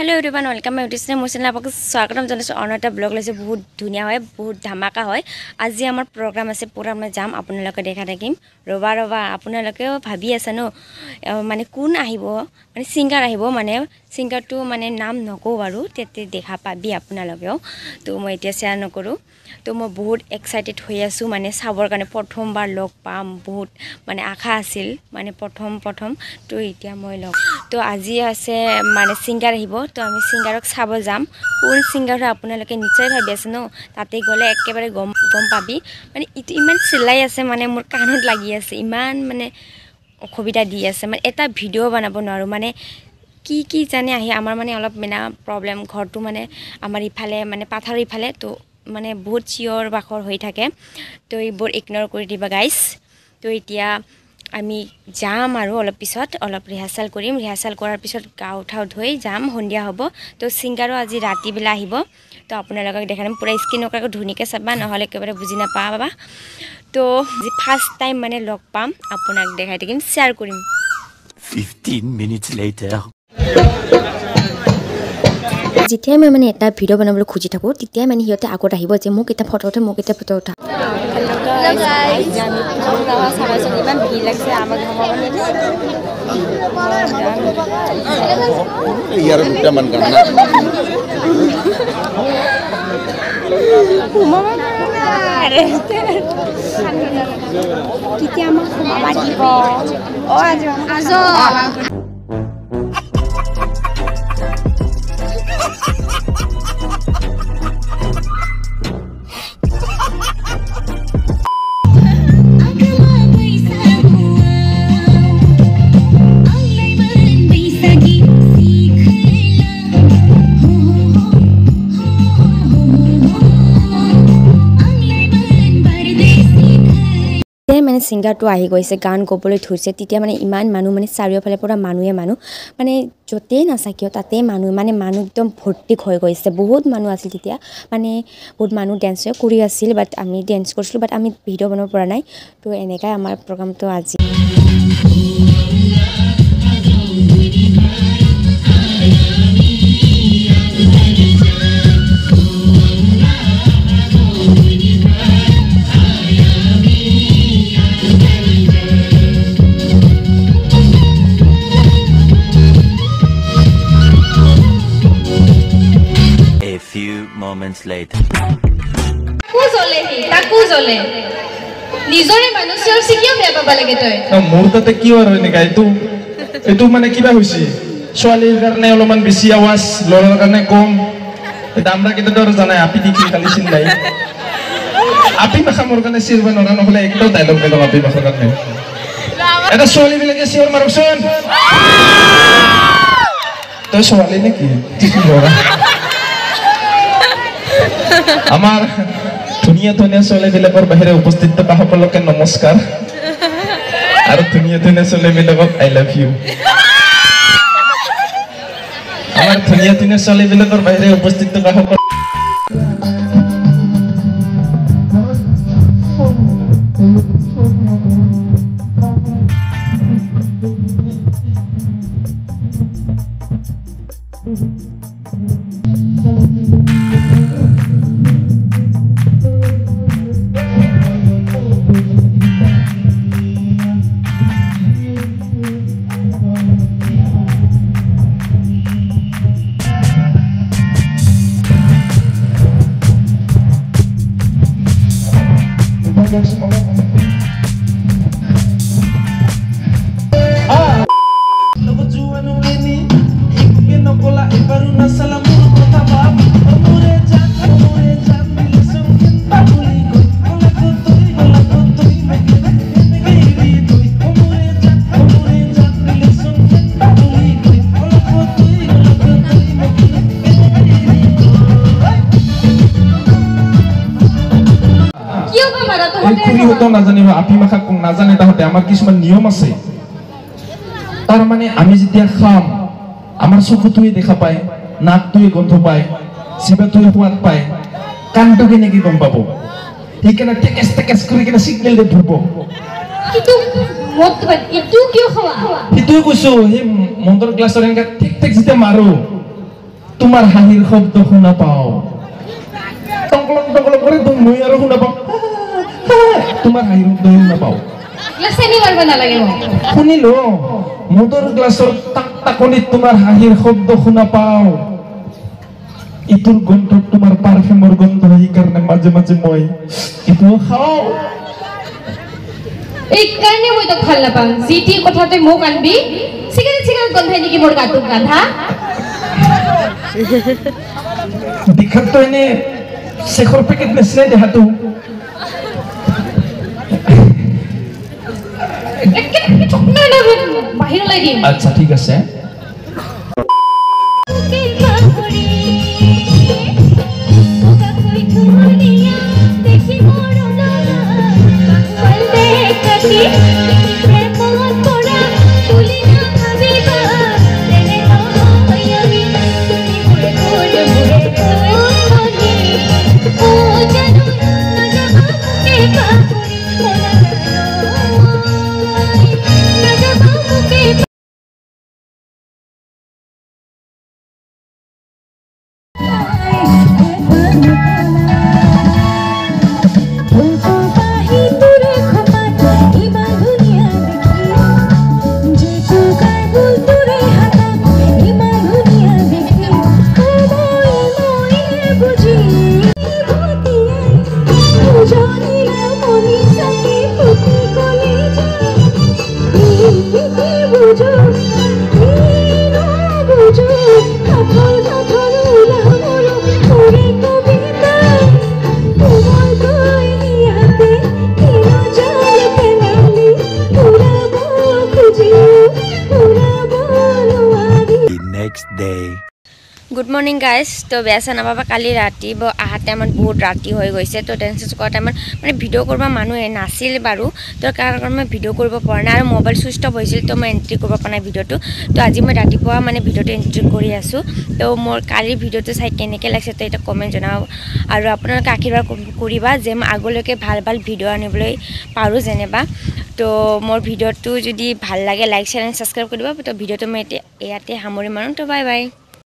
Hello everyone welcome my YouTube channel more channel आपको स्वागतम जनाइছো অন্য এটা ব্লগ লৈছে বহুত ধুনিয়া হয় বহুত ধামাকা হয় আজি আমাৰ প্ৰগ্ৰাম আছে পুৰা মই যাম আপোনালোকে দেখা থাকিম ৰবা আপোনালোকেও ভাবি আছে ন মানে কোন আহিব মানে সিঙ্গাৰ আহিব মানে সিঙ্গাৰটো মানে নাম নকও বাৰু তেতে দেখা পাবি আপোনালোকেও তো মই এতিয়া শেয়াৰ নকৰো তো মই বহুত এক্সাইটেড হৈ আছো মানে চাবৰ কাৰণে প্ৰথমবাৰ লগ পাম বহুত মানে আশা আছিল মানে প্ৰথম তো এতিয়া মই লগ তো আজি আছে মানে সিঙ্গাৰ আহিব তো আমি সিঙ্গাৰক চাব যাম কোন সিঙ্গাৰ আপোনালোকে নিশ্চয় ভাবি আছে ন তাতে গলে একেবাৰে গম পাবি মানে ইমান চিলাই আছে মানে মোৰ কাণত লাগি আছে ইমান মানে অসুবিধা দি আছে মানে এটা ভিডিও বনাব নোৱাৰো মানে কি জানে আহি আমাৰ মানে অলপ মেনা প্ৰবলেম ঘৰটো মানে আমাৰ ইফালে মানে পাথৰ ইফালে তো মানে বহুত চিয়ৰ বাখৰ হৈ থাকে তো এইবোৰ ইগনোৰ কৰি দিবা গাইস তো এতিয়া আমি যাম আৰু অলপ পিছত অলপ ৰিহাৰ্সাল কৰিম ৰিহাৰ্সাল কৰাৰ পিছত গা উঠাও ধৈ যাম হন্দিয়া হ'ব তো সিঙ্গাৰো আজি ৰাতি বেলা আহিব তো আপোনালোকক দেখাম পুৰা স্ক্ৰিন ওকাক ধুনিকে চাবা নহলে একেবাৰে বুজি নাপাবা তো যি ফাৰ্স্ট টাইম মানে লগ পাম আপোনাক দেখাই থাকিম শেয়াৰ কৰিম 15 minutes later যেতিয়া মই মানে এটা ভিডিও বনাবলৈ খুজি থাকো তেতিয়া মানে হিয়তে আগত আহিব যে মোক এটা ফটো উঠা Hello guys, আমি পুৰা সাৰাইছো ইমান ভিৰ লাগছে আমাৰ ঘৰমানে ইয়াৰ দুটা মান গান না কিতিয়া আমাক মামা দিব ও আজো মানে সিঙ্গাৰটো আহি গৈছে গান গবলৈ ধৰিছে তেতিয়া মানে ইমান মানুহ মানে চাৰিওফালে পুৰা মানুহে মানে যতে নাচাকিও তাতে মানুহ একদম ভৰ্তি হৈ গৈছে বহুত মানুহ আছিল তেতিয়া মানে বহুত মানুহ ডান্স কৰি আছিল বাট আমি ডান্স কৰিছিলো বাট আমি ভিডিও বনাব পৰা নাই তো এনেকাই আমাৰ প্ৰগ্ৰামটো আজি moments later কুজলে নিজৰে মানুষৰ সিকিও বেয়া পাবা লাগে তই মোৰ তাতে কি আৰু এনেকা এটো মানে কিবা হৈছে ছোৱালীৰ কাৰণে অলপমান বেছি আৱাজ লৰাৰ কাৰণে কম দামৰা কেইটা তো জানাই আপি কি খালি চিন নাই আপি ভাষা মোৰ কাৰণে চিৰব নৰা নহলে একটাও ডায়লগ বেলক আপি ভাষাৰ কাৰণে এটা ছোৱালী বিলাকে চিৰ মাৰকচোন তই ছোৱালী নেকি লৰা আমাৰ ধুনিয়া ছোৱালী বিলাকৰ বাহিৰে উপস্থিত থকা সকলোকে নমস্কাৰ আৰু ধুনিয়া ছোৱালী বিলাকক আই লাভ ইউ আমাৰ ধুনিয়া ছোৱালী বিলাকৰ বাহিৰে উপস্থিত থকা সকলো নাজানিবা আপি ভাষা নাজানে তাহতে আমাৰ কিছুমান নিয়ম আছে তাৰ মানে আমি যেতিয়া খাম আমাৰ চকুটোৱে দেখা পায় নাকটোৱে গন্ধ পায় জিভাটোৱে সোৱাদ পায় কাণটো কেনেকৈ গম পাব সেইকাৰণে টেকেচ কৰি কিনে সিগনেল দি ধৰিব কিন্তু ইটো কিয় খাৱা ইটো কৈছো সেই মন্ডৰ গ্লাছৰ এনেকা ঠিক ঠিক যেতিয়া মাৰো তোমাৰ হাঁহিৰ শব্দ শুনা পাওঁ টংকলং টংকলং কৰে তো মই আৰু শুনা পাওঁ তোমাৰ হাঁহিৰ শব্দ শুনা পাওঁ ক্লাছ এনি মাৰিব নালাগে মোক শুনিলো মোদৰ গ্লাছৰ টাক টাকনিত তোমাৰ হাঁহিৰ শব্দ শুনা পাওঁ ইটোৰ গন্ধত তোমাৰ পাৰফিউমৰ গন্ধ সেইকাৰণে মাজে মাজে মই ইটোও খাওঁ এইকাৰণে মই তোক ভাল নাপাওঁ যিটি কথাতে মোক আনবি চিগাৰেট গন্ধাই নেকি মোৰ গাটোক গান্ধা দেখাততো এনে শেখৰ পেকেট নিচিনাই দেহাটো বাহিৰলৈ দিম আচ্ছা ঠিক আছে Next day. Good morning guys তো বেয়া চা নাপাবা কালি ৰাতি অহা টাইমত বহুত ৰাতি হৈ গৈছে তো ডেন্স কৰা টাইমত মানে ভিডিঅ' কৰিব মানুহে নাছিল বাৰু তো কাৰণ মই ভিডিঅ' কৰিব পৰা নাই আৰু মোবাইল চুইচ অফ হৈছিল তো মই এণ্ট্ৰি কৰিব পৰা নাই ভিডিঅ'টো তো আজি মই ৰাতিপুৱা মানে ভিডিঅ'টো এণ্ট্ৰি কৰি আছোঁ তো মোৰ কালিৰ ভিডিঅ'টো চাই কেনেকৈ লাগিছে তো এটা কমেণ্ট জনাব আৰু আপোনালোকে আশীৰ্বাদ কৰিবা যে মই আগলৈকে ভাল ভাল ভিডিঅ' আনিবলৈ পাৰোঁ যেনিবা তো মোৰ ভিডিঅ'টো যদি ভাল লাগে লাইক শ্বেয়াৰ এণ্ড ছাবস্ক্ৰাইব কৰিব তো ভিডিঅ'টো মই ইয়াতে সামৰি মাৰোঁ তো বাই বাই